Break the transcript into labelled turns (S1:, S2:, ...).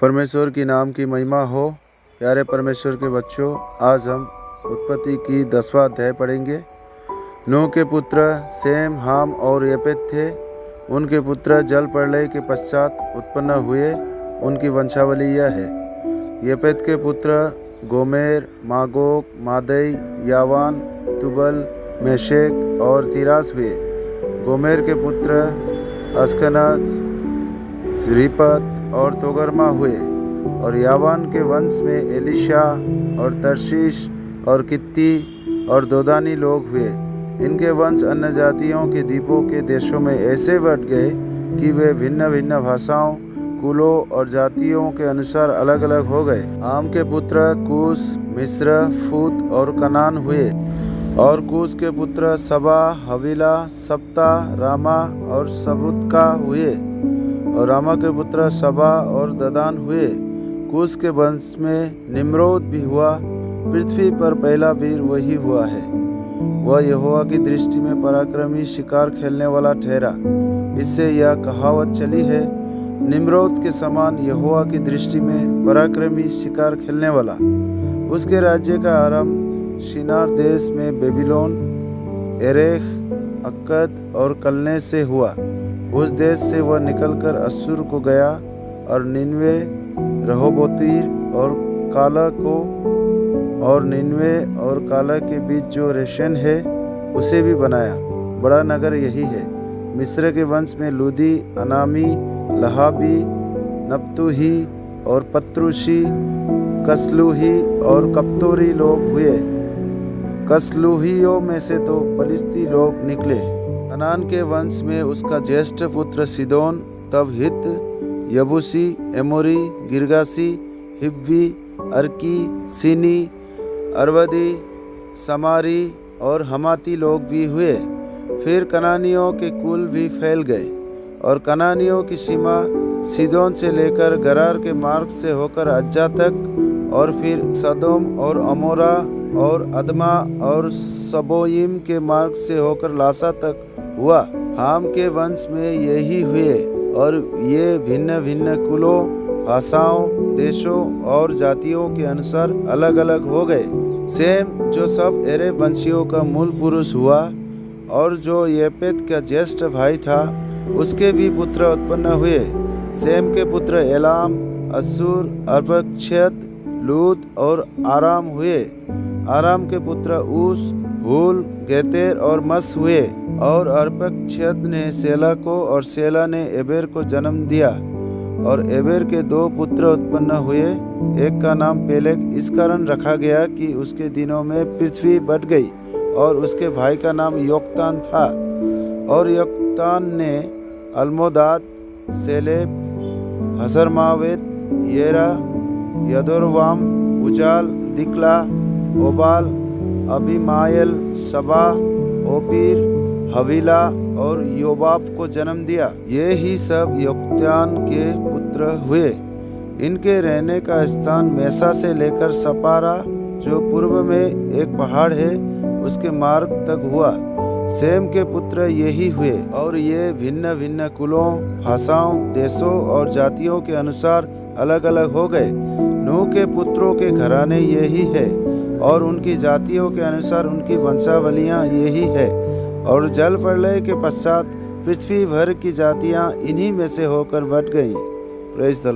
S1: परमेश्वर की नाम की महिमा हो। प्यारे परमेश्वर के बच्चों, आज हम उत्पत्ति की 10वां अध्याय पढ़ेंगे। नूह के पुत्र सेम, हाम और येपेत थे। उनके पुत्र जल प्रलय के पश्चात उत्पन्न हुए। उनकी वंशावली यह है। येपेत के पुत्र गोमेर, मागोग, मादै, यावान, तुबल, मेशेक और तिरास हुए। गोमेर के पुत्र अस्कनज, रिपत और तोगरमा हुए। और यावान के वंश में एलिशा और तर्शीश और कित्ती और दोदानी लोग हुए। इनके वंश अन्य जातियों के द्वीपों के देशों में ऐसे बट गए कि वे भिन्न भिन्न भाषाओं, कुलों और जातियों के अनुसार अलग अलग हो गए। आम के पुत्र कूश, मिस्र, फूत और कनान हुए। और कूश के पुत्र सबा, हवीला, सप्ता, रामा और सबूतका हुए। और रामा के पुत्र सबा और ददान हुए। कूश के वंश में निम्रोद भी हुआ। पृथ्वी पर पहला वीर वही हुआ है। वह यहोवा की दृष्टि में पराक्रमी, शिकार खेलने वाला ठहरा। इससे यह कहावत चली है, निम्रोद के समान यहोवा की दृष्टि में पराक्रमी, शिकार खेलने वाला। उसके राज्य का आरंभ शिनार देश में बेबीलोन, एरेख, अक्कद और कलने से हुआ। उस देश से वह निकलकर अश्शूर को गया और निन्वे, रहोबोतीर और काला के बीच जो रेशन है उसे भी बनाया। बड़ा नगर यही है। मिस्र के वंश में लूदी, अनामी, लहाबी, नप्तूही और पत्रुशी, कसलूही और कप्तोरी लोग हुए। कसलूहियों में से तो पलिश्ती लोग निकले। कनान के वंश में उसका ज्येष्ठ पुत्र सिदोन, तब हित, यबूसी, एमोरी, गिरगासी, हिब्बी, अर्की, सीनी, अरवदी, समारी और हमाती लोग भी हुए। फिर कनानियों के कुल भी फैल गए। और कनानियों की सीमा सिदोन से लेकर गरार के मार्ग से होकर अज्जा तक, और फिर सदोम और अमोरा और अदमा और सबोयिम के मार्ग से होकर लासा तक हुआ। हाम के वंश में यही हुए। और ये भिन्न भिन्न कुलों, भाषाओं, देशों और जातियों के अनुसार अलग अलग हो गए। सेम, जो सब एरेब वंशियों का मूल पुरुष हुआ और जो येपेत का ज्येष्ठ भाई था, उसके भी पुत्र उत्पन्न हुए। सेम के पुत्र एलाम, अश्शूर, अर्पक्षद, लूद और आराम हुए। आराम के पुत्र ऊस, हूल, गेतेर और मस हुए। और अर्पक्षद ने सेला को और सेला ने एबेर को जन्म दिया। और एबेर के 2 पुत्र उत्पन्न हुए। एक का नाम पेलेग इस कारण रखा गया कि उसके दिनों में पृथ्वी बट गई। और उसके भाई का नाम योक्तान था। और योक्तान ने अल्मोदाद, सेलेब, हसरमावेत, येरा, यदोरवाम, उजाल, दिकला, ओबाल, अबीमायल, सबा, ओपीर, हवीला और योबाब को जन्म दिया। ये ही सब योक्तान के पुत्र हुए। इनके रहने का स्थान मेसा से लेकर सपारा, जो पूर्व में एक पहाड़ है, उसके मार्ग तक हुआ। सेम के पुत्र यही हुए। और ये भिन्न भिन्न कुलों, भाषाओं, देशों और जातियों के अनुसार अलग अलग हो गए। नूह के पुत्रों के घराने यही है। और उनकी जातियों के अनुसार उनकी वंशावलियाँ यही है। और जल प्रलय के पश्चात पृथ्वी भर की जातियाँ इन्हीं में से होकर बट गईं। Praise the Lord.